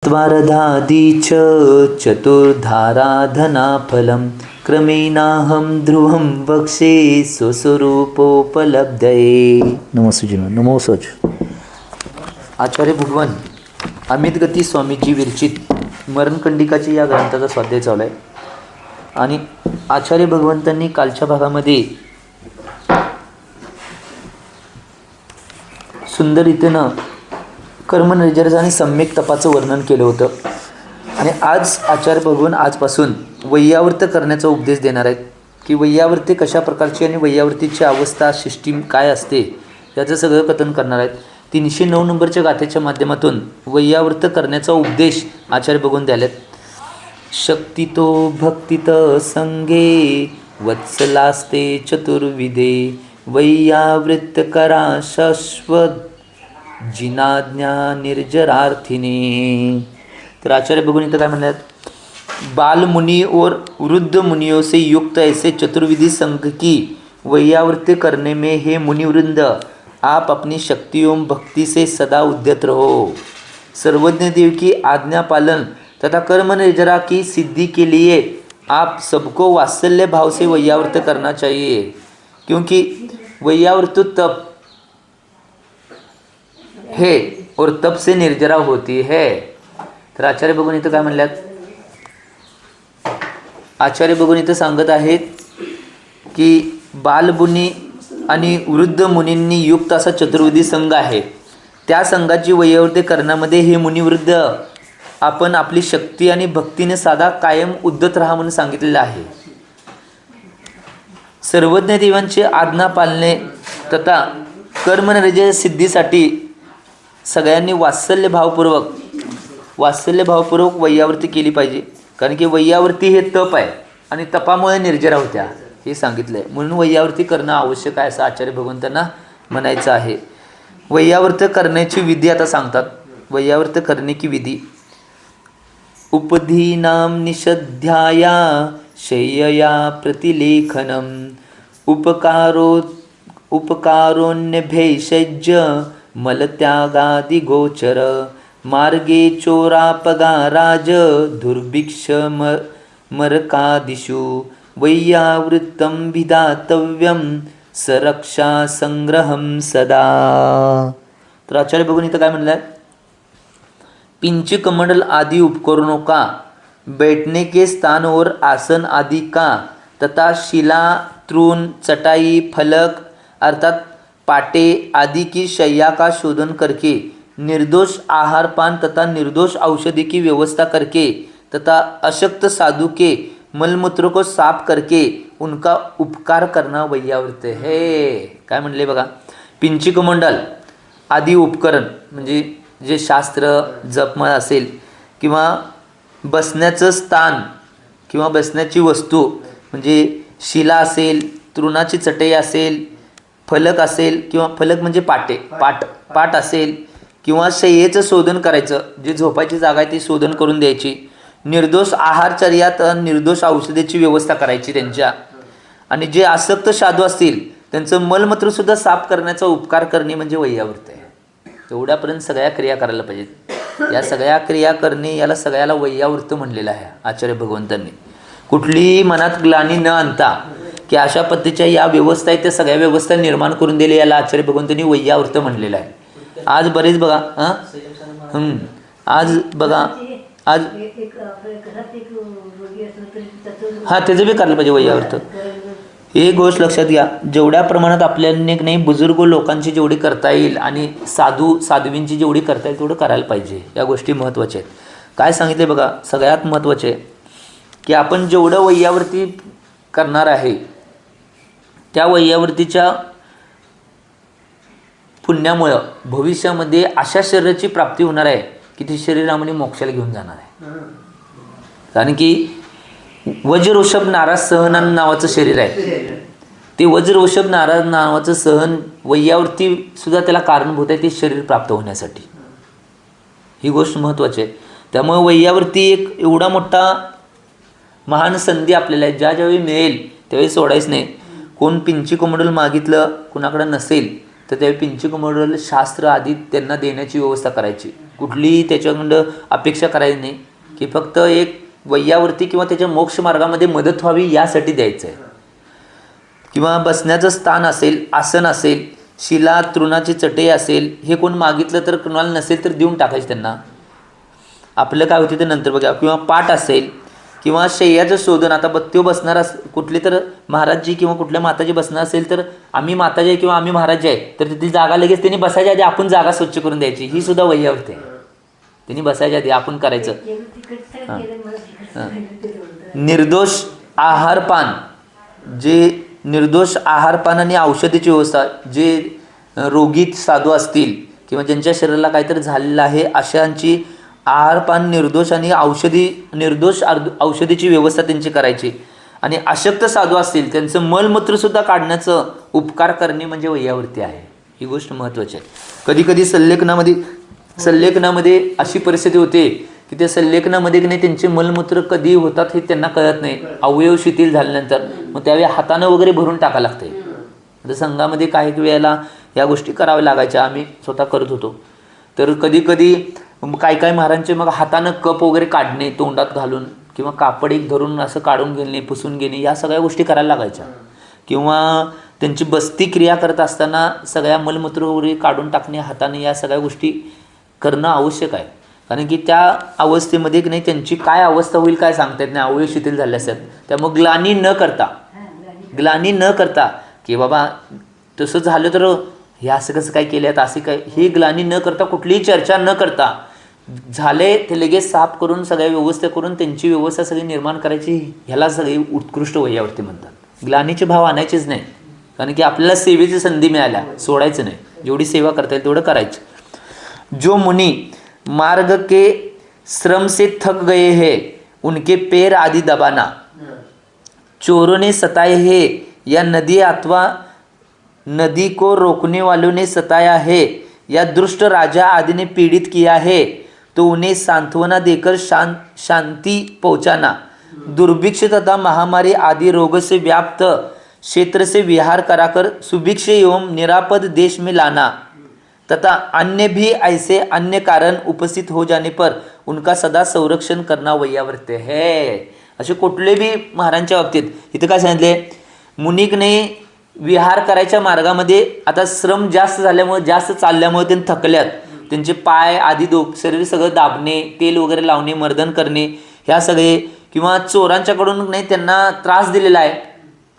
त्वारधादी च चतुर्धाराधनाफलं क्रमेणाहं ध्रुवं वक्षे स्वस्वरूपोपलब्धये. नमो सुजिनो. नमो सच. आचार्य भगवान अमित गती स्वामीजी विरचित मरणकंडिकाची या ग्रंथाचा स्वाध्याय चालू आहे. आणि आचार्य भगवंतांनी कालच्या भागामध्ये सुंदर रीतीनं कर्मनिर्जर आणि सम्यक तपाचं वर्णन केलं होतं. आणि आज आचार्य भगवान आजपासून वैयावर्त करण्याचा उपदेश देणार आहेत की वैयावर्ते कशा प्रकारची आणि वैयावर्तीची अवस्था सिस्टीम काय असते याचं सगळं कथन करणार आहेत. 309 नंबरच्या गाथेच्या माध्यमातून वैयावर्त करण्याचा उपदेश आचार्य भगवान द्यालेत. शक्तितो भक्तित संगे वत्सलास्ते चतुर्विधे वैयावृत्त करा शाश्वत जिनाज्ञा निर्जरार्थिनी. तर आचार्य भगवान इथं काय म्हणतात, बाल मुनि और वृद्ध मुनियों से युक्त ऐसे चतुर्विधि संघ की वैयावृत्ति करने में हे मुनिवृंद आप अपनी शक्तियों भक्ति से सदा उद्यत रहो. सर्वज्ञ देव की आज्ञा पालन तथा कर्म निर्जरा की सिद्धि के लिए आप सबको वात्सल्य भाव से वैयावृत्त करना चाहिए, क्योंकि वैयावृत्त तप है और तप से निर्जरा होती है. तर आचार्य भगवान इथं काय म्हणल्यात, आचार्य भगवान इथं सांगत आहेत की बालमुनी आणि वृद्ध मुनींनी युक्त असा चतुर्विधी संघ आहे. त्या संघाची वैयावृत्ती करण्यामध्ये हे मुनिवृद्ध आपण आपली शक्ती आणि भक्तीने साधा कायम उद्धत राहा म्हणून सांगितलेलं आहे. सर्वज्ञ देवांची आज्ञा पालने तथा कर्मनिर्जय सिद्धीसाठी सगळ्यांनी वात्सल्य भावपूर्वक वैयावृत्ती केली पाहिजे. कारण की वैयावृत्ती हे तप आहे आणि तपामुळे निर्जरा होत्या हे सांगितलं आहे. म्हणून वैयावृत्ती करणं आवश्यक आहे असं आचार्य भगवंतांना म्हणायचं आहे. वैयावृत्त करण्याची विधी आता सांगतात. वैयावृत्त करण्याची विधी, उपधीनाम निषध्याया शय्यया प्रतिलेखनम उपकारोन्यभेषज्य मलत्यागादि गोचर मार्गे चोरापगाराज दुर्भिक्ष मरकादिषु वैयावृत्तं विधातव्यं सरक्षा संग्रहं सदा. तर आचार्य भगवान इथं काय म्हणलं, पिंच कमंडल आदि उपकरणों का बैठने के स्थान और आसन आदि का तथा शिला तृण चटाई फलक अर्थात पाटे आदि की शैया का शोधन करके निर्दोष आहार पान तथा निर्दोष औषधि की व्यवस्था करके तथा अशक्त साधु के मलमूत्र को साफ करके उनका उपकार करना वैयावृत्त है. काय म्हणले बघा, पिंची कमंडल आदी उपकरण म्हणजे जे शास्त्र जपमाळ असेल किंवा बसण्याचं स्थान किंवा बसण्याची वस्तू म्हणजे शिला असेल, तृणाची चटई असेल, फलक असेल किंवा फलक म्हणजे पाट असेल किंवा शय्येचं शोधन करायचं, जे झोपायची जागा आहे ती शोधन करून द्यायची, निर्दोष आहारचर्यात निर्दोष औषधीची व्यवस्था करायची त्यांच्या, आणि जे आसक्त साधू असतील त्यांचं मलमूत्रसुद्धा साफ करण्याचा उपकार करणे म्हणजे वैयावृत्त आहे. एवढ्यापर्यंत सगळ्या क्रिया करायला पाहिजेत. या सगळ्या क्रिया करणे याला सगळ्याला वैयावृत्त म्हणलेलं आहे आचार्य भगवंतांनी. कुठलीही मनात ग्लानी न आणता की अशा पद्धतीच्या या व्यवस्था आहेत त्या सगळ्या व्यवस्था निर्माण करून दिले, याला आचार्य भगवंतांनी वैयावृत्त म्हणलेलं आहे. आज बरेच बघा आज त्याचं बी करायला पाहिजे वैयावृत्त. एक गोष्ट लक्षात घ्या, जेवढ्या प्रमाणात आपल्याने नाही बुजुर्ग लोकांची जेवढी करता येईल आणि साधूंची जेवढी करता येईल तेवढं करायला पाहिजे. या गोष्टी महत्त्वाच्या आहेत. काय सांगितले बघा, सगळ्यात महत्त्वाचे की आपण जेवढं वैयावृत्ती करणार आहे त्या वैयावृत्तीच्या पुण्यामुळं भविष्यामध्ये अशा शरीराची प्राप्ती होणार आहे की ते शरीर आम्हाला मोक्षाला घेऊन जाणार आहे. कारण की वज्रवृषभ नाराज सहन नावाचं शरीर आहे. ते वज्रवृषभ नाराज नावाचं सहन वैयावृत्ती सुद्धा त्याला कारणभूत आहे ते शरीर प्राप्त होण्यासाठी. ही गोष्ट महत्त्वाची आहे. त्यामुळे वैयावृत्ती एक एवढा मोठा महान संधी आपल्याला आहे. ज्यावेळी मिळेल त्यावेळी सोडायच नाही. कोण पिंची कमंडल मागितलं कुणाकडं नसेल तर त्यावेळी पिंची कमंडल शास्त्र आधी त्यांना देण्याची व्यवस्था करायची. कुठलीही त्याच्याकडं अपेक्षा करायची नाही, की फक्त एक वैयावरती किंवा त्याच्या मोक्ष मार्गामध्ये मदत व्हावी यासाठी द्यायचं आहे. किंवा बसण्याचं स्थान असेल, आसन असेल, शिला तृणाची चटई असेल, हे कोण मागितलं तर कोणाला नसेल तर देऊन टाकायचं त्यांना. आपलं काय होते ते नंतर बघा. किंवा पाट असेल किंवा शय्याचं शोधन. आता त्यो बसणार कुठली तर महाराजजी किंवा कुठल्या माताजी बसणार असेल तर आम्ही माताजी आहे किंवा आम्ही महाराज आहे तर तिथली जागा लगेच त्यांनी बसायच्या आधी आपण जागा स्वच्छ करून द्यायची. ही सुद्धा वैयावरती आहे. त्यांनी बसायच्या आधी आपण करायचं. निर्दोष आहारपान. जे निर्दोष आहारपान आणि औषधीची व्यवस्था. जे रोगी साधू असतील किंवा ज्यांच्या शरीराला काहीतरी झालेलं आहे अशांची आहारपान निर्दोष आणि निर्दोष औषधीची व्यवस्था त्यांची करायची. आणि अशक्त साधू असतील त्यांचं मलमूत्रसुद्धा काढण्याचं उपकार करणे म्हणजे वैयावरती आहे. ही गोष्ट महत्त्वाची आहे. कधी कधी सल्लेखनामध्ये अशी परिस्थिती होते की त्या सल्लेखनामध्ये की नाही त्यांचे मलमूत्र कधी होतात हे त्यांना कळत नाही. अवयव शिथिल झाल्यानंतर मग त्यावेळी हातानं वगैरे भरून टाकावं लागते. आता संघामध्ये काही वेळेला या गोष्टी कराव्या लागायच्या. आम्ही स्वतः करत होतो. तर कधी कधी काय महाराजांचे मग हातानं कप वगैरे काढणे तोंडात घालून किंवा कापड एक धरून असं काढून घेणे, पुसून घेणे, या सगळ्या गोष्टी करायला लागायच्या. किंवा त्यांची बस्ती क्रिया करत असताना सगळ्या मलमूत्र वगैरे काढून टाकणे हाताने, या सगळ्या गोष्टी करणं आवश्यक आहे. कारण की त्या अवस्थेमध्ये की नाही त्यांची काय अवस्था होईल काय सांगता येत नाही. अवयव शिथिल झाले असतात. त्यामुळे ग्लानी न करता की बाबा तसं झालं तर हे असं कसं काय केलं आहेत असे काय, ही ग्लानी न करता कुठलीही चर्चा न करता झाले ते लगेच साफ करून सगळ्या व्यवस्था करून त्यांची व्यवस्था सगळी निर्माण करायची. ह्याला सगळी उत्कृष्ट वैयावरती म्हणतात. ग्लानीचे भाव आणायचेच नाही. कारण की आपल्याला सेवेची संधी मिळाल्या, सोडायचं नाही. जेवढी सेवा करता येईल तेवढं करायचं. जो मुनी मार्ग के श्रम से थक गए हैं उनके पैर आदि दबाना, चोरों ने सताए है या नदी अथवा नदी को रोकने वालों ने सताया है या दुष्ट राजा आदि ने पीड़ित किया है तो उन्हें सांत्वना देकर शांति पहुंचाना, दुर्भिक्ष तथा महामारी आदि रोग से व्याप्त क्षेत्र से विहार कराकर सुभिक्ष एवं निरापद देश में लाना तथा अन्य भी ऐसे अन्य कारण उपस्थित हो जाने पर उनका सदा संरक्षण करना वैयावृत्य है. असे कुठले बी महाराजांच्या बाबतीत इथं काय सांगितले, मुनिकने विहार करायच्या मार्गामध्ये आता श्रम जास्त झाल्यामुळे, जास्त चालल्यामुळे त्यांनी थकल्यात. त्यांचे पाय आदी शरीर सगळं दाबणे, तेल वगैरे लावणे, मर्दन करणे, ह्या सगळे किंवा चोरांच्याकडून नाही त्यांना त्रास दिलेला आहे.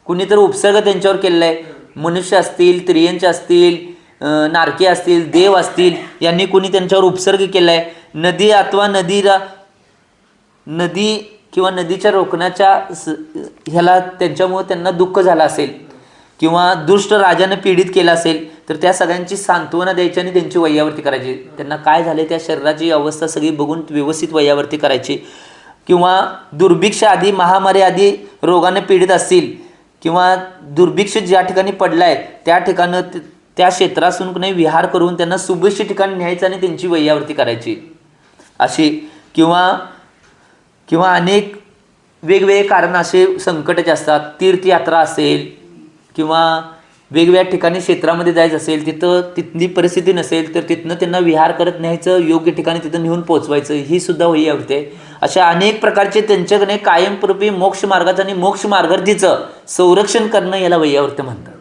कुणीतरी उपसर्ग त्यांच्यावर केलेला आहे. मनुष्य असतील, स्त्रियांचे असतील, नारकी असतील, देव असतील, यांनी कुणी त्यांच्यावर उपसर्ग केला आहे. नदी अथवा नदी किंवा नदीच्या रोखण्याच्या ह्याला त्यांच्यामुळे त्यांना दुःख झालं असेल किंवा दुष्ट राजाने पीडित केलं असेल तर त्या सगळ्यांची सांत्वना द्यायची आणि त्यांची वैयावरती करायची. त्यांना काय झाले त्या शरीराची अवस्था सगळी बघून व्यवस्थित वैयावरती करायची. किंवा दुर्भिक्ष आदी महामारी आदी रोगाने पीडित असतील किंवा दुर्भिक्ष ज्या ठिकाणी पडला आहे त्या ठिकाणं त्या क्षेत्रातून नाही विहार करून त्यांना सुभिक्ष ठिकाणी न्यायचं आणि त्यांची वैयावरती करायची अशी. किंवा अनेक वेगवेगळे कारण असे संकटाचे असतात. तीर्थयात्रा असेल किंवा वेगवेगळ्या ठिकाणी क्षेत्रामध्ये जायचं असेल, तिथली परिस्थिती नसेल तर तिथनं त्यांना विहार करत न्यायचं, योग्य ठिकाणी तिथं नेऊन पोचवायचं, ही सुद्धा वैयावृत्ती आहे. अशा अनेक प्रकारचे त्यांच्याकडे कायमस्वरूपी मोक्ष मार्गाचं आणि मोक्ष मार्गार्थीचं संरक्षण करणं याला वैयावृत्ती म्हणतात.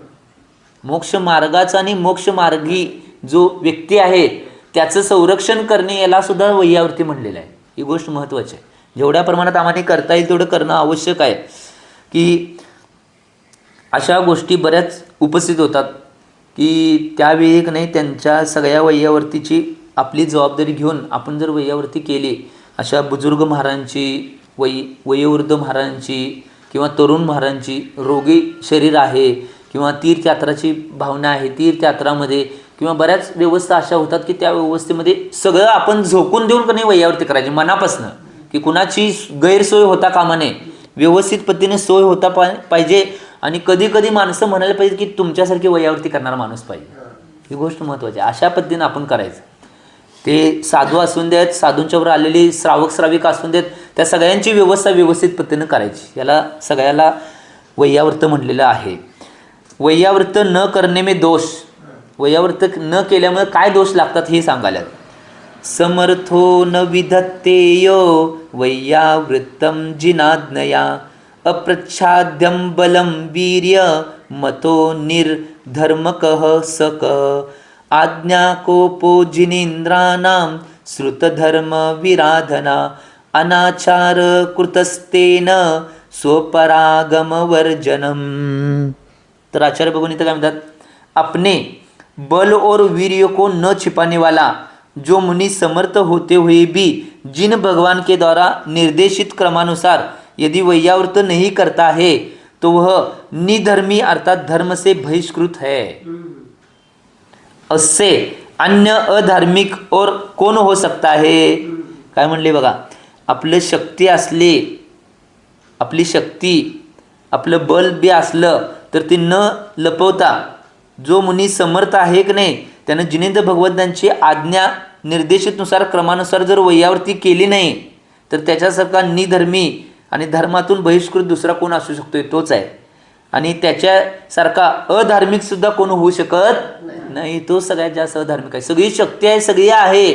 मोक्ष मार्गाचा आणि मोक्ष मार्गी जो व्यक्ती आहे त्याचं संरक्षण करणे याला सुद्धा वैयावृत्ती म्हणलेलं आहे. ही गोष्ट महत्त्वाची आहे. जेवढ्या प्रमाणात आम्हाला करता येईल तेवढं करणं आवश्यक आहे. की अशा गोष्टी बऱ्याच उपस्थित होतात की त्यावेळी नाही त्यांच्या सगळ्या वैयावृत्तीची आपली जबाबदारी घेऊन आपण जर वैयावृत्ती केली, अशा बुजुर्ग महाराजांची, वयोवृद्ध महाराजांची किंवा तरुण महाराजांची, रोगी शरीर आहे किंवा तीर्थयात्राची भावना आहे, तीर्थयात्रामध्ये किंवा बऱ्याच व्यवस्था अशा होतात की त्या व्यवस्थेमध्ये सगळं आपण झोकून देऊन नाही वैयावृत्ती करायची मनापासनं, की कुणाची गैरसोय होता कामा नये, व्यवस्थित पद्धतीने सोय होता पाहिजे. आणि कधी कधी माणसं म्हणायला पाहिजे की तुमच्यासारखी वैयावृत्ती करणारा माणूस पाहिजे. ही गोष्ट महत्त्वाची आहे. अशा पद्धतीनं आपण करायचं. ते साधू असून देत, साधूंच्यावर आलेली श्रावक श्राविका असून देत, त्या सगळ्यांची व्यवस्था व्यवस्थित पद्धतीनं करायची. याला सगळ्याला वैयावृत्त म्हटलेलं आहे. वैयावृत्त न करणे में दोष. वैयावृत्त न केल्यामुळे काय दोष लागतात हे सांगायला. समर्थो न विधत्तेय वैयावृत्तं जिनाज्ञया अप्रच्छाद्यं बलं वीर्य मतो निर्धर्मकः सक आज्ञाकोपो जिनेन्द्राणां श्रुतधर्मविराधना अनाचार कृतस्तेन स्वपरागमवर्जनम. तर आचार्य भगवान इथं काय म्हणतात, अपने बल और वीर्य को न छिपाने वाला जो मुनि समर्थ होते हुए भी जिन भगवान के द्वारा निर्देशित क्रमानुसार यदि वैयावृत नहीं करता है तो वह निधर्मी अर्थात धर्म से बहिष्कृत है. उससे अन्य अधार्मिक और कोण हो सकता है. काय म्हणले बघा, आपलं शक्ती असली, आपली शक्ती आपलं बल बी असलं तर ते न लपवता जो मुनी समर्थ आहे की नाही त्यानं जिनेंद्र भगवंतांची आज्ञा निर्देशितनुसार क्रमानुसार जर वैयावृत्ती केली नाही तर त्याच्यासारखा निधर्मी आणि धर्मातून बहिष्कृत दुसरा कोण असू शकतोय तोच आहे. आणि त्याच्यासारखा अधार्मिक सुद्धा कोण होऊ शकत नाही, तो सगळ्यात जास्त अधार्मिक आहे. सगळी शक्ती आहे, सगळी आहे,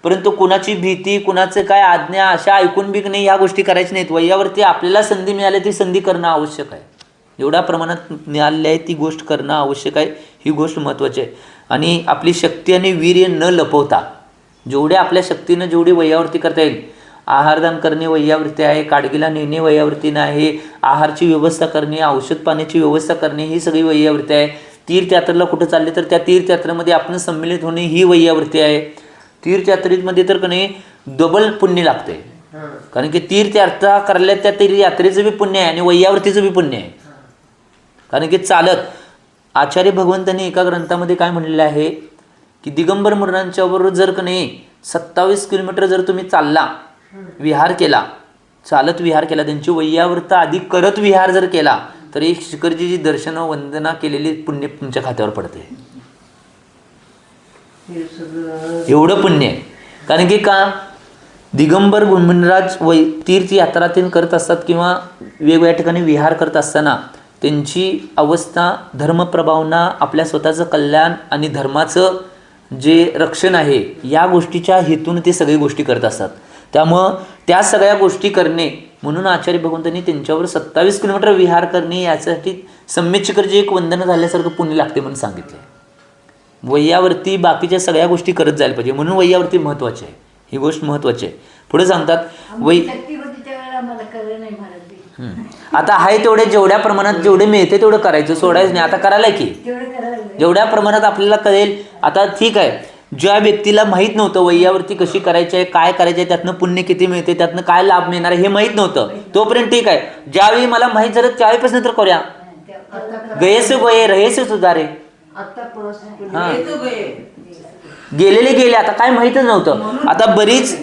परंतु कुणाची भीती, कुणाचं काय आज्ञा अशा ऐकून बी नाही ह्या गोष्टी करायच्या नाहीत. वैयावरती आपल्याला संधी मिळाली ती संधी करणं आवश्यक आहे. एवढ्या प्रमाणात मिळालेली आहे ती गोष्ट करणं आवश्यक आहे. ही गोष्ट महत्त्वाची आहे. आणि आपली शक्ती आणि वीर्य न लपवता जेवढ्या आपल्या शक्तीनं जेवढी वैयावरती करता येईल, आहारदान करणे वैयावृत्ती आहे, काडगीला नेणे वैयावृत्ती आहे, आहारची व्यवस्था करणे, औषध पाण्याची व्यवस्था करणे ही सगळी वैयावृत्ती आहे. तीर्थयात्रेला कुठं चालले तर त्या तीर्थयात्रेमध्ये आपण सम्मिलित होणे ही वैयावृत्ती आहे. तीर्थयात्रेमध्ये तर कणी डबल पुण्य लागते, कारण की तीर्थयात्रा करायला त्या तीर्थयात्रेचं बी पुण्य आहे आणि वैयावृत्तीचं बी पुण्य आहे. कारण की चालत आचार्य भगवंतांनी एका ग्रंथामध्ये काय म्हणलेलं आहे की दिगंबर मुरांच्या बरोबर जर कणी 27 किलोमीटर जर तुम्ही चालला, विहार केला, चालत विहार केला, त्यांची वैयावृत्त आधी करत विहार जर केला तर एक शिखरजीची दर्शन वंदना केलेली पुण्य तुमच्या खात्यावर पडते. एवढं पुण्य आहे. कारण की का दिगंबर मुनिराज तीर्थयात्रातील करत असतात किंवा वेगवेगळ्या ठिकाणी विहार करत असताना त्यांची अवस्था धर्मप्रभावना, आपल्या स्वतःचं कल्याण आणि धर्माचं जे रक्षण आहे या गोष्टीच्या हेतून ते सगळी गोष्टी करत असतात. त्यामुळं त्या सगळ्या गोष्टी करणे म्हणून आचार्य भगवंतांनी त्यांच्यावर 27 किलोमीटर विहार करणे यासाठी सम्यक शिखरची एक वंदना झाल्यासारखं पुण्य लागते म्हणून सांगितले. वैयावरती बाकीच्या सगळ्या गोष्टी करत जायला पाहिजे, म्हणून वैयावरती महत्त्वाची आहे. ही गोष्ट महत्त्वाची आहे. पुढे सांगतात आता आहे तेवढे जेवढ्या प्रमाणात जेवढे मिळते तेवढं करायचं, सोडायचं नाही. आता करायला की जेवढ्या प्रमाणात आपल्याला कळेल. आता ठीक आहे, ज्या व्यक्तीला माहीत नव्हतं वैयावरती कशी करायची आहे, काय करायचं आहे, त्यातनं पुण्य किती मिळते, त्यातनं काय लाभ मिळणार आहे हे माहीत नव्हतं, तोपर्यंत ठीक आहे. ज्यावेळी मला माहीत झालं त्यावेळीपासून तर करूया. गयेसे गये रहेसे सुधारे. गेलेले गेले, आता काय माहीतच नव्हतं. आता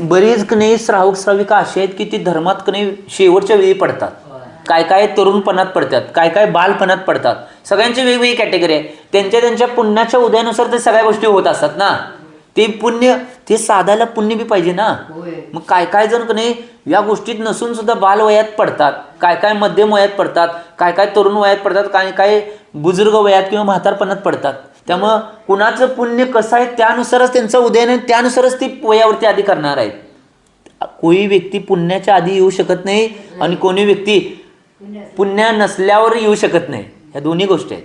बरीच कणी श्रावक श्राविका अशी आहेत की ती धर्मात कणी शेवटच्या वेळी पडतात, काय काय तरुणपणात पडतात, काय काय बालपणात पडतात. सगळ्यांची वेगवेगळी कॅटेगरी आहे. त्यांच्या पुण्याच्या उदयानुसार ते सगळ्या गोष्टी होत असतात ना. ते पुण्य ते साधायला पुण्य बी पाहिजे ना. मग काय काय जण कणी या गोष्टीत नसून सुद्धा बालवयात पडतात, काय काय मध्यम वयात पडतात, काय काय तरुण वयात पडतात, काय काय बुजुर्ग वयात किंवा म्हातारपणात पडतात. त्यामुळं कुणाचं पुण्य कसं आहे त्यानुसारच त्यांचं उदयन, त्यानुसारच ती वयावरती आधी करणार आहेत. कोणी व्यक्ती पुण्याच्या आधी येऊ शकत नाही आणि कोणी व्यक्ती पुण्य नसल्यावर येऊ शकत नाही. ह्या दोन्ही गोष्टी आहेत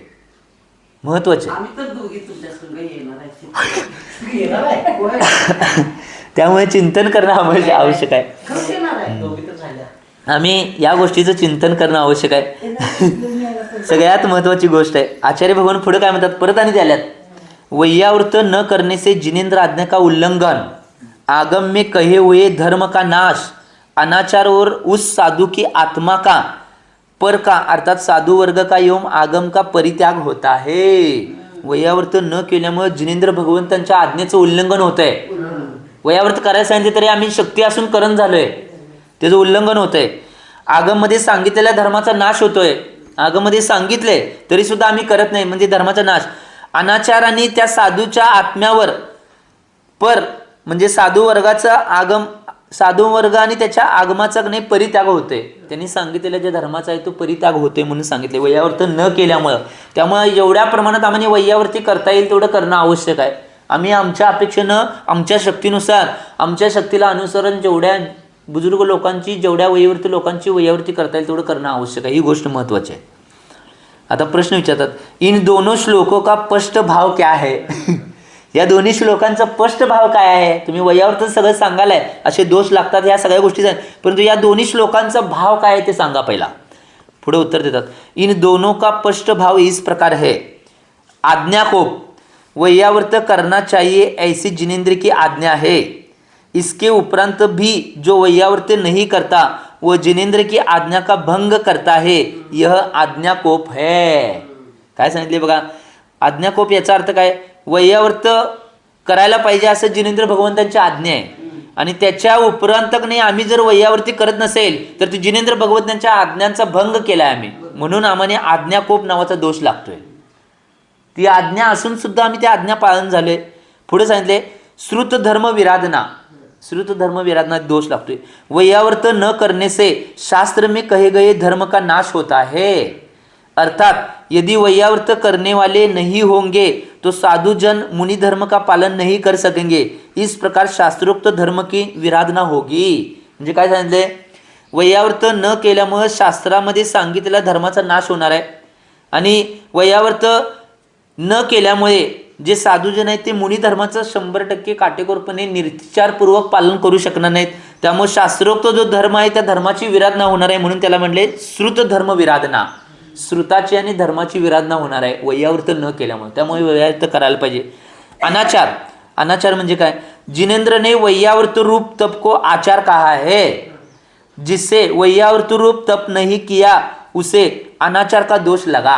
महत्वाच्या. त्यामुळे चिंतन करणं आवश्यक आहे. आम्ही या गोष्टीचं चिंतन करणं आवश्यक आहे. सगळ्यात महत्वाची गोष्ट आहे. आचार्य भगवान पुढे काय म्हणतात, परत आणि द्याल्यात, वैयावृत न करने से जिनेंद्र आज्ञा का उल्लंघन, आगम में कहे हुए धर्म का नाश, अनाचार और उस साधु की आत्मा का पर का अर्थात साधु वर्ग का एवं आगम का परित्याग होता है. वैयावृत न केल्यामुळे जिनेंद्र भगवंतांच्या आज्ञेचं उल्लंघन होत आहे. वैयावृत करायला सांगितले तरी आम्ही शक्ती असून करण झालोय, त्याचं उल्लंघन होत आहे. आगममध्ये सांगितलेल्या धर्माचा नाश होतोय, आगममध्ये सांगितले तरी सुद्धा आम्ही करत नाही, म्हणजे धर्माचा नाश. अनाचार आणि त्या साधूच्या आत्म्यावर पर म्हणजे साधू वर्गाचा आगम, साधू वर्ग आणि त्याच्या आगमाचा नाही परित्याग होतोय. त्यांनी सांगितलेल्या ज्या धर्माचा आहे तो परित्याग होतोय म्हणून सांगितले वैयावृत न केल्यामुळं. त्यामुळे जेवढ्या प्रमाणात आम्हाला वैयावृत्ती करता येईल तेवढं करणं आवश्यक आहे. आम्ही आमच्या अपेक्षेनं, आमच्या शक्तीनुसार, आमच्या शक्तीला अनुसरून जेवढ्या बुजुर्ग लोकांची, जेवढ्या वयोवृत्ती लोकांची वयोवृत्ती करता येईल तेवढं करणं आवश्यक आहे. ही गोष्ट महत्त्वाची आहे. आता प्रश्न विचारतात, इन दोनों श्लोकों का स्पष्ट भाव क्या है? या दोन्ही श्लोकांचा स्पष्ट भाव काय आहे? तुम्ही वयावृत्त सगळं सांगालाय, असे दोष लागतात ह्या सगळ्या गोष्टी आहेत, परंतु या दोन्ही श्लोकांचा भाव काय आहे ते सांगा पहिला. पुढे उत्तर देतात, इन दोनों का स्पष्ट भाव इस प्रकार है. आज्ञा को वयावृत्त करना चाहिए ऐसी जिनेंद्र की आज्ञा है. इसके उपरांत भी जो वयावृत्त नहीं करता वो जिनेंद्र की आज्ञा का भंग करता है, यह आज्ञाकोप है. काय सांगितले बघा, आज्ञाकोप याचा अर्थ काय? वयावृत्त करायला पाहिजे असं जिनेंद्र भगवंतांची आज्ञा आहे, आणि त्याच्या उपरांतक आम्ही जर वयावृत्ती करत नसेल तर ती जिनेंद्र भगवंतांच्या आज्ञांचा भंग केला आहे आम्ही, म्हणून आम्हाला आज्ञाकोप नावाचा दोष लागतोय. ती आज्ञा असून सुद्धा आम्ही त्या आज्ञा पालन झाले. पुढे सांगितले, श्रुत धर्म विराधना. श्रुत धर्म विराधना दोष लागतोय. वयावृत्त न करने से शास्त्र में कहे गए धर्म का नाश होता है. अर्थात यदि वयावृत्त करने वाले नहीं होंगे तो साधु जन मुनि धर्म का पालन नहीं कर सकेंगे. इस प्रकार शास्त्रोक्त धर्म की विराधना होगी. म्हणजे काय सांगितले? वयावृत्त न केल्यामुळे शास्त्रामध्ये सांगितलेल्या धर्माचा नाश होणार आहे, आणि वयावृत्त न केल्यामुळे जे साधूजन आहेत ते मुनी धर्माचं 100% काटेकोरपणे निर्विचारपूर्वक पालन करू शकणार नाहीत. त्यामुळे शास्त्रोक्त जो धर्म आहे त्या धर्माची विराधना होणार आहे, म्हणून त्याला म्हणले श्रुत धर्म विराधना. श्रुताची आणि धर्माची विराधना होणार आहे वयावृत्त न केल्यामुळे. त्यामुळे वयावृत्त करायला पाहिजे. अनाचार. अनाचार म्हणजे काय? जिनेंद्र ने वयावृत्त रूप तप को आचार कहा है. जिससे वयावृत्त रूप तप नहीं किया उसे अनाचार का दोष लगा.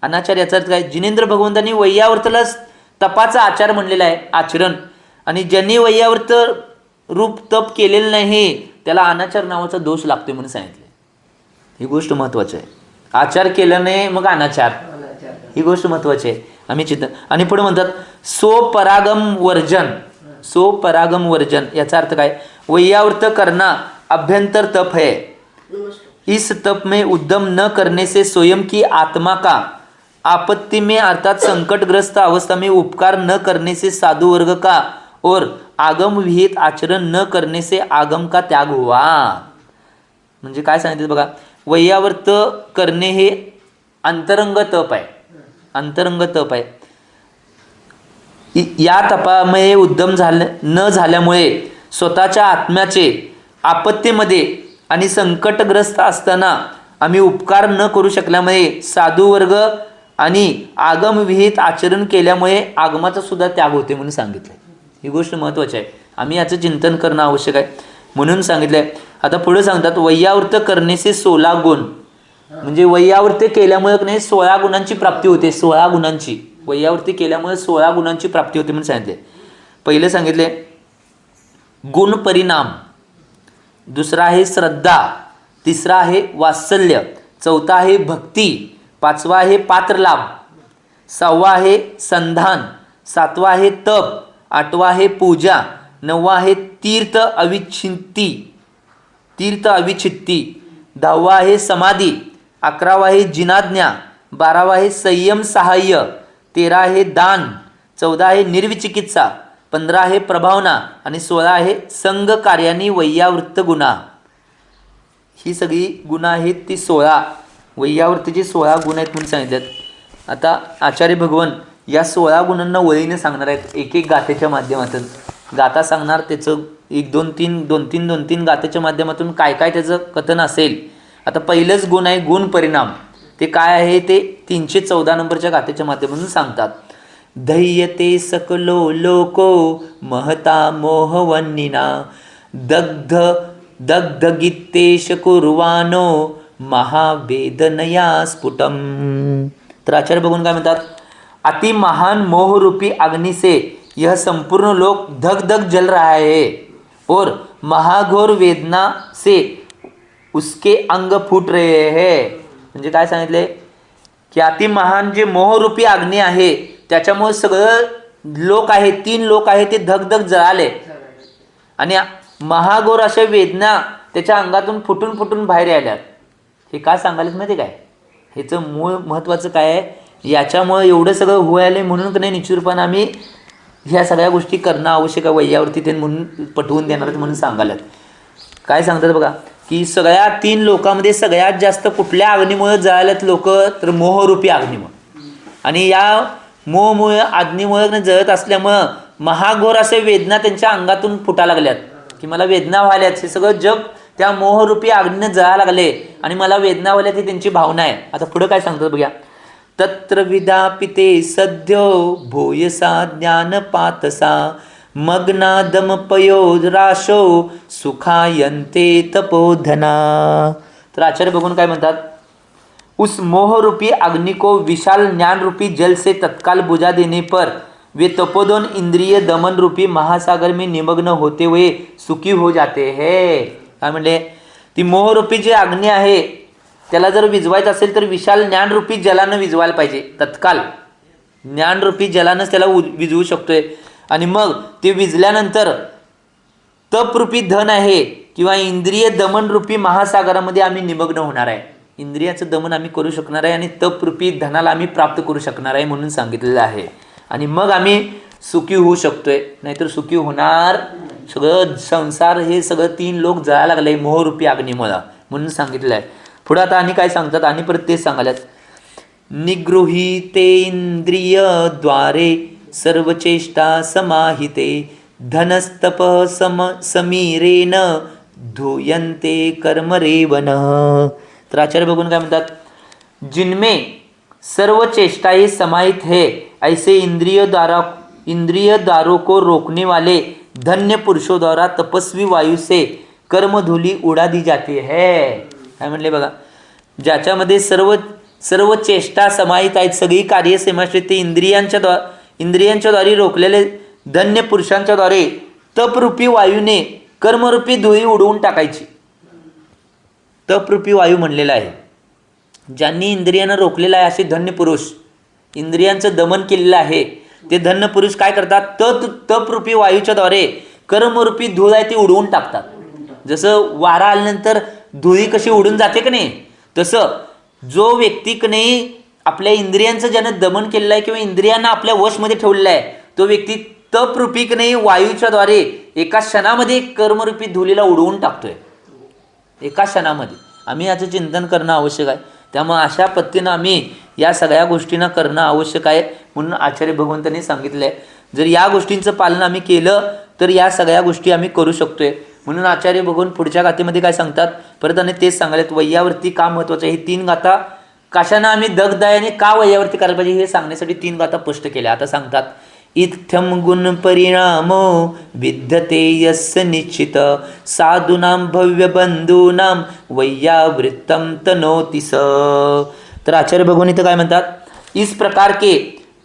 अनाचार याचा अर्थ काय? जिनेंद्र भगवंतांनी वयावृत्तला तपाचा आचार म्हणलेला आहे, आचरण, आणि ज्यांनी वयावृत्त रूप तप केलेलं नाही त्याला अनाचार नावाचा दोष लागतोय म्हणून सांगितले. ही गोष्ट महत्त्वाची आहे. आचार केल्याने मग अनाचार, ही गोष्ट महत्त्वाची आहे. आम्ही चिंतन. आणि पुढे म्हणतात स्वपरागम वर्जन. स्वपरागम वर्जन याचा अर्थ काय? वयावृत्त करना अभ्यंतर तप है. इस तप में उद्यम न करने से स्वयं की आत्मा का आपत्ति में अर्थात संकटग्रस्त अवस्था में उपकार न करने से साधु वर्ग का और आगम विहित आचरण न करने से आगम का त्याग हुआ. म्हणजे काय सांगितलं बघा, वयावृत्त करणे हे अंतरंग तप आहे. अंतरंग तप आहे. या तपामुळे उद्यम न झाल्यामुळे स्वतःच्या आत्म्याचे आपत्तीमध्ये आणि संकटग्रस्त असताना आम्ही उपकार न करू शकल्यामुळे साधू वर्ग आणि आगम विहित आचरण केल्यामुळे आगमाचा सुद्धा त्याग होते म्हणून सांगितलं. ही गोष्ट महत्त्वाची आहे. आम्ही याचं चिंतन करणं आवश्यक आहे म्हणून सांगितलंय. आता पुढे सांगतात वयावृत्त करण्याचे 16 गुण. म्हणजे वयावृत्त केल्यामुळे नाही 16 गुणांची प्राप्ती होते. 16 गुणांची वयावृत्ती केल्यामुळे 16 गुणांची प्राप्ती होते म्हणून सांगितले. पहिले सांगितले गुण परिणाम, दुसरा आहे श्रद्धा, तिसरा आहे वात्सल्य, चौथा आहे भक्ती, पाचवा आहे पात्रलाभ, सहावा आहे संधान, सातवा आहे तप, आठवा आहे पूजा, नववा आहे तीर्थ अविच्छित्ती, 10वा आहे समाधी, 11वा आहे जिनाज्ञा, 12वा आहे संयम सहाय्य, 13 आहे दान, 14 आहे निर्विचिकित्सा, 15 आहे प्रभावना आणि 16 आहे संघ कार्यानी वैयावृत्त गुणा. ही सगळी गुण आहेत ती 16 वैयावृत्तीचे 16 गुण आहेत म्हणून सांगितलेत. आता आचार्य भगवान या 16 गुणांना वळीने सांगणार आहेत. एक एक गाथेच्या माध्यमातून गाथा सांगणार. त्याचं 1 2 3 2 3 2 3 गाथेच्या माध्यमातून काय काय त्याचं कथन असेल. आता पहिलंच गुण आहे गुण परिणाम. ते काय आहे ते 314 नंबरच्या गाथेच्या माध्यमातून सांगतात. धैयते सकलो लोको महता मोहवन्निना दग्ध दग्धगित्तेश कुर्वानो महावेदनया स्फुटम. तर आचार्य बघून काय म्हणतात, अति महान मोहरूपी अग्नि से यह संपूर्ण लोक धग धग जल रहा है और महाघोर वेदना से उसके अंग फूट रहे हैं. म्हणजे काय सांगितले की अति महान जे मोहरूपी अग्नी आहे त्याच्यामुळे सगळं लोक आहे 3 लोक आहे ते धगधग जळाले आणि महाघोर अशा वेदना त्याच्या अंगातून फुटून फुटून बाहेर आल्यात. हे काय सांगायला माहिती काय, ह्याचं मूळ महत्त्वाचं काय आहे, याच्यामुळे एवढं सगळं व्हायला म्हणून की नाही निश्चितपणे आम्ही ह्या सगळ्या गोष्टी करणं आवश्यक आहे वैयावरती ते म्हणून पटवून देणार म्हणून सांगायला. काय सांगतात बघा की सगळ्या 3 लोकांमध्ये सगळ्यात जास्त कुठल्या अग्नीमुळे जळाल्यात लोक, तर मोहरूपी अग्नीमुळे. आणि या मोहमुळे अग्नीमुळे जळत असल्यामुळं महाघोर असे वेदना त्यांच्या अंगातून फुटा लागल्यात की मला वेदना व्हायल्यात. हे सगळं जग त्या मोहरूपी अग्नीने जळायला लागले आणि मला वेदना व्हायल्यात ही त्यांची भावना आहे. आता पुढं काय सांगतात बघा. तत्र विदापिते सद्यो भूयसा ज्ञानपातसा मग्नादमपयो राशो सुखायन्ते तपोधना. तर आचार्य बघून काय म्हणतात, उस मोह रूपी अग्नि को विशाल ज्ञान रूपी जल से तत्काल बुझा देने पर वे तपोधन इंद्रिय दमन रूपी महासागर में निमग्न होते हुए सुखी हो जाते हैं. काय म्हणले, ती मोहरूपी जी अग्नी आहे त्याला जर विझवायचं असेल तर विशाल ज्ञानरूपी जलानं विझवायला पाहिजे. तत्काल ज्ञानरूपी जलानंच त्याला विझवू शकतोय. आणि मग ते विझल्यानंतर तपरूपी धन आहे किंवा इंद्रिय दमन रूपी महासागरामध्ये आम्ही निमग्न होणार आहे. इंद्रियाचं दमन आम्ही करू शकणार आहे आणि तपरूपी धनाला आम्ही प्राप्त करू शकणार आहे म्हणून सांगितलेलं आहे. आणि मग आम्ही सुखी होऊ शकतोय, नाहीतर सुखी होणार. सगळं संसार हे सगळं 3 लोक जळायला लागले मोहरूपी अग्नीमुळे म्हणून सांगितलं आहे. पुढे आता आणि काय सांगतात, आणि परत तेच सांगायला, निगृहीतेंद्रियद्वारे सर्वचेष्टा समाहिते धनस्तप समीरेन धूयन्ते कर्मरेवन. तर आचार्य बघून काय म्हणतात, जिनमें सर्व चेष्टाएं समाहित है ऐसे इंद्रिय द्वारों को रोकने वाले धन्य पुरुषों द्वारा तपस्वी वायु से कर्मधूली उड़ा दी जाती है. काय म्हणले बघा, ज्याच्यामध्ये सर्व चेष्टा समाहित आहेत, सगळी कार्य समाविष्ट, ते इंद्रियांच्या द्वारे रोखलेले धन्य पुरुषांच्या द्वारे तपरूपी वायूने कर्मरूपी धुळी उडवून टाकायची. तपरूपी वायू म्हणलेला आहे. ज्यांनी इंद्रियांना रोखलेलं आहे असे धन्य पुरुष, इंद्रियांचं दमन केलेलं आहे, ते धन्य पुरुष काय करतात, तपरूपी वायूच्या द्वारे कर्मरूपी धूळ आहे ती उडवून टाकतात. जसं वारा आल्यानंतर धुळी कशी उडून जाते की नाही, तसं जो व्यक्ती की नाही आपल्या इंद्रियांचं ज्यानं दमन केलेलं आहे किंवा इंद्रियांना आपल्या वशमध्ये ठेवलेलं आहे, तो व्यक्ती तपरूपी की नाही वायूच्या द्वारे एका क्षणामध्ये कर्मरूपी धुळीला उडवून टाकतोय. एका क्षणामध्ये आम्ही याचं चिंतन करणं आवश्यक आहे. त्यामुळे अशा पद्धतीनं आम्ही या सगळ्या गोष्टींना करणं आवश्यक आहे म्हणून आचार्य भगवंतांनी सांगितलं आहे. जर या गोष्टींचं पालन आम्ही केलं तर या सगळ्या गोष्टी आम्ही करू शकतोय. म्हणून आचार्य भगवान पुढच्या गाथेमध्ये काय सांगतात, परत आणि तेच सांगायलेत, वैयावरती का महत्त्वाचं आहे. ही 3 गाथा कशानं आम्ही दगदायाने का वैयावरती करायला पाहिजे हे सांगण्यासाठी 3 गाथा स्पष्ट केल्या. आता सांगतात, इत्थम गुण परिणामो विद्यते यस्य निश्चित साधूनां भव्य बंधूनां वैयावृत्तम तनोतिस. तर आचार्य भगवान इथं काय म्हणतात, इस प्रकार के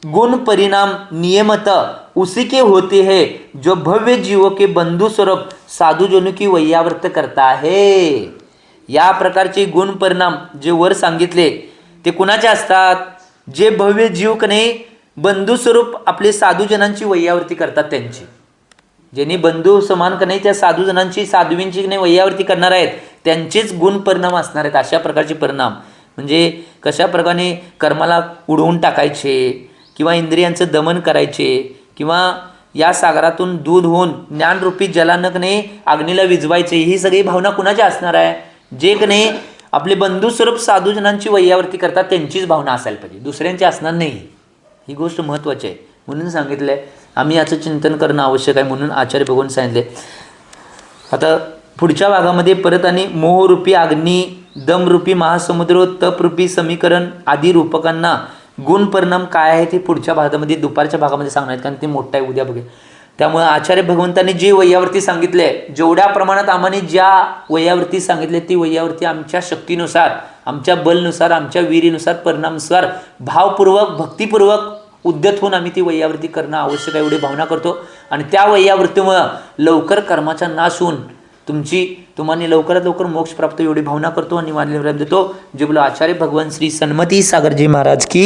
गुण परिणाम नियमतः उसी के होते हैं जो भव्य जीवों के बंधु स्वरूप साधुजनों की वैयावर्त करता है. या प्रकारचे गुण परिणाम जे वर सांगितले ते कुणाचे असतात, जे भव्य जीव कने बंधू स्वरूप आपले साधुजनांची वैयावर्ती करतात. त्यांची ज्यांनी बंधू समान कने त्या साधुजनांची साधुवींची कने वैयावर्ती करणार आहेत त्यांचेच गुण परिणाम असणार आहेत. अशा प्रकारचे परिणाम म्हणजे कशा प्रकारे कर्माला उडवून टाकायचे किंवा इंद्रियांचं दमन करायचे किंवा या सागरातून दूध होऊन ज्ञानरूपी जलानकने अग्नीला विझवायचे, ही सगळी भावना कुणाची असणार आहे, जे कने आपले बंधू स्वरूप साधुजनांची वैयावर्ती करतात त्यांचीच भावना असायला पाहिजे, दुसऱ्यांची असणार नाही. ही गोष्ट महत्त्वाची आहे म्हणून सांगितलं आहे. आम्ही याचं चिंतन करणं आवश्यक आहे म्हणून आचार्य भगवान सांगितले. आता पुढच्या भागामध्ये परत आणि मोहरूपी अग्नी, दमरूपी महासमुद्र, तपरूपी समीकरण आदी रूपकांना गुण परिणाम काय आहे ते पुढच्या भागामध्ये दुपारच्या भागामध्ये सांगणार आहेत, कारण ते मोठं आहे, उद्या बघूया. त्यामुळे आचार्य भगवंतांनी जी वैयावर्ती सांगितले, जेवढ्या प्रमाणात आम्हाला ज्या वैयावर्ती सांगितले ती वैयावर्ती आमच्या शक्तीनुसार, आमच्या बलनुसार, आमच्या वीरीनुसार, परिणामानुसार भावपूर्वक भक्तिपूर्वक उद्यत होऊन आम्ही ती वैयावर्ती करणं आवश्यक आहे एवढी भावना करतो. आणि त्या वैयावर्तीमुळं लवकर कर्माचा नाश होऊन तुम्हाला लवकरात लवकर मोक्ष प्राप्त एवढी भावना करतो आणि मानले देतो. जे बोला आचार्य भगवान श्री सन्मती सागरजी महाराज की